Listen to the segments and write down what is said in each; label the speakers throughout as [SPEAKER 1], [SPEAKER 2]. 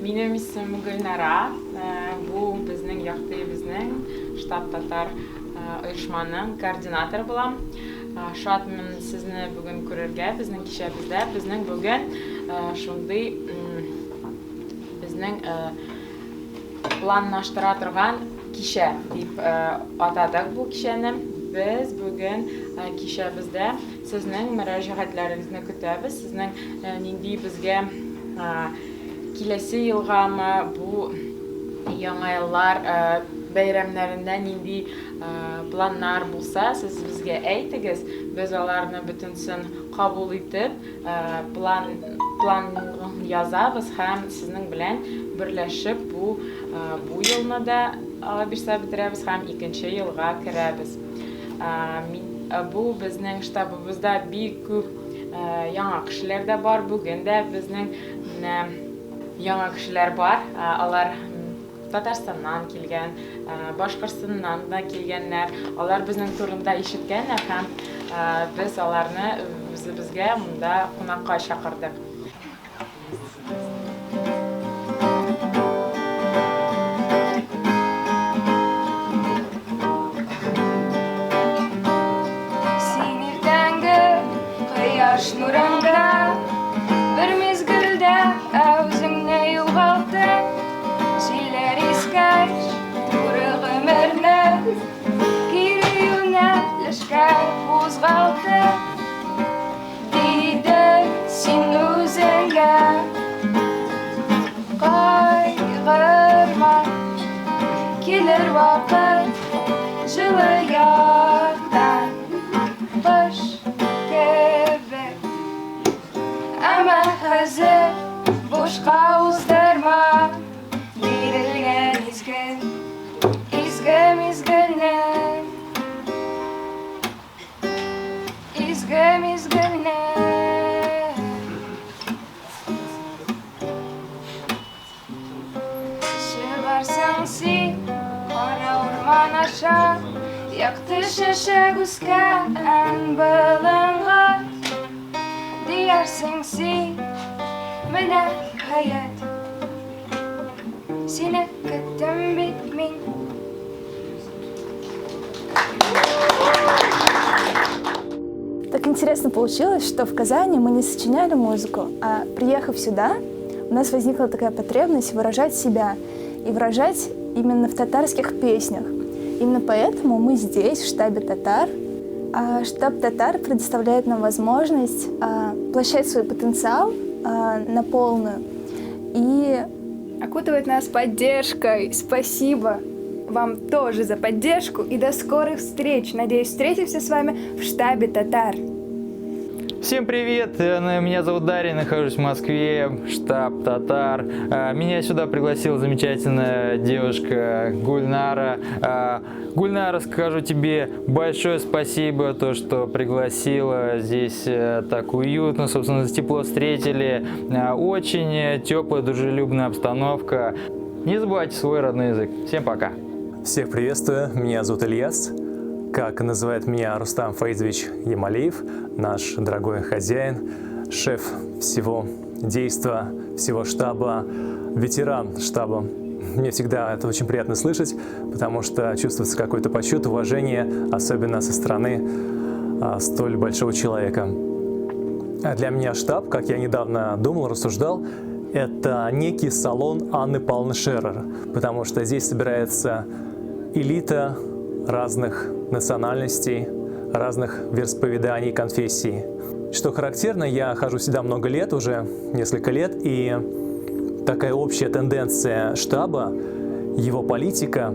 [SPEAKER 1] Benim ismim Gülnara. Bu bizning bizning штаб татар uyushmaning koordinatori bo'lam. Shodman sizni bugun ko'rarga, bizning kishimizda, bizning bugun shunday bizning planlashtira turgan kishi deb atadik bu kishini. Biz bugun kishimizda sizning murojaatlaringizni kutamiz. Sizning nindi bizga kelesi yılgama bu yangi yıllar bayramlarında nindi planlar bulsa siz bizga aytınız. Biz onlarni bütünsin qabul etib plan yazabız ham sizning bilan birlashib bu yilni da birsa bitiramiz ham ikkinchi yilga kiramiz. Bu bizning shtabimizda ko'p yangi kishilar da bor. Bugun da bizning yangi kishilar bor. Ular Tatarstandan kelgan, Boshqirdistondan da kelganlar. Ular bizning turida eshitganlar ham biz ularni bizga bunda qonaqqa chaqirdik.
[SPEAKER 2] Quyosh nurida bir mezgilda o'zingni yo'qotding. Şeyler iskach to'g'ri umirni kiri yo'nalishga qo'zg'aldi. Deydi sen o'zingga qayg'urma, kelir vaqt жылы yaqdan qish kabi. Ama hazır boşqa o'zdirma berilgan izgi mezgilni Çıgarsang sen qora o'rmon aşa yoqdi shashak o'sgan biling'a Diyarsang sen mana hayot seni kutdim bitmin.
[SPEAKER 3] Так интересно получилось, что в Казани мы не сочиняли музыку, а приехав сюда, у нас возникла такая потребность выражать себя и выражать именно в татарских песнях. Именно поэтому мы здесь, в штабе «Татар». А штаб «Татар» предоставляет нам возможность воплощать свой потенциал на полную и
[SPEAKER 4] окутывает нас поддержкой. Спасибо вам тоже за поддержку и до скорых встреч. Надеюсь, встретимся с вами в штабе «Татар».
[SPEAKER 5] Всем привет, меня зовут Дарья, нахожусь в Москве, штаб «Татар». Меня сюда пригласила замечательная девушка Гульнара. Гульнара, скажу тебе большое спасибо, то, что пригласила. Здесь так уютно, собственно, тепло встретили. Очень теплая, дружелюбная обстановка. Не забывайте свой родной язык. Всем пока.
[SPEAKER 6] Всех приветствую, меня зовут Ильяс. Как называет меня Рустам Фаизович Ямалиев, наш дорогой хозяин, шеф всего действа, всего штаба, ветеран штаба. Мне всегда это очень приятно слышать, потому что чувствуется какой-то почет, уважение, особенно со стороны столь большого человека. Для меня штаб, как я недавно думал, рассуждал, это некий салон Анны Павловны Шерер, потому что здесь собирается элита разных национальностей, разных вероисповеданий, конфессий. Что характерно, я хожу сюда много лет, уже несколько лет, и такая общая тенденция штаба, его политика,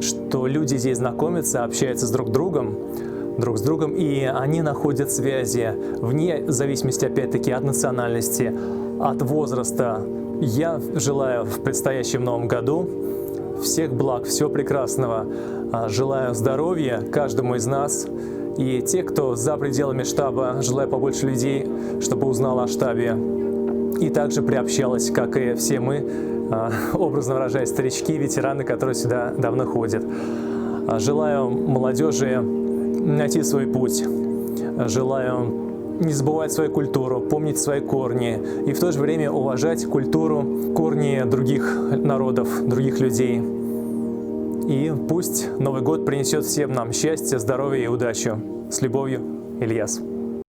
[SPEAKER 6] что люди здесь знакомятся, общаются друг с другом, и они находят связи вне зависимости, опять-таки, от национальности, от возраста. Я желаю в предстоящем новом году всех благ, всего прекрасного. Желаю здоровья каждому из нас. И те, кто за пределами штаба, желаю побольше людей, чтобы узнало о штабе. И также приобщалось, как и все мы, образно выражаясь, старички, ветераны, которые сюда давно ходят. Желаю молодежи найти свой путь. Желаю не забывать свою культуру, помнить свои корни и в то же время уважать культуру, корни других народов, других людей. И пусть Новый год принесет всем нам счастье, здоровье и удачу. С любовью, Ильяс.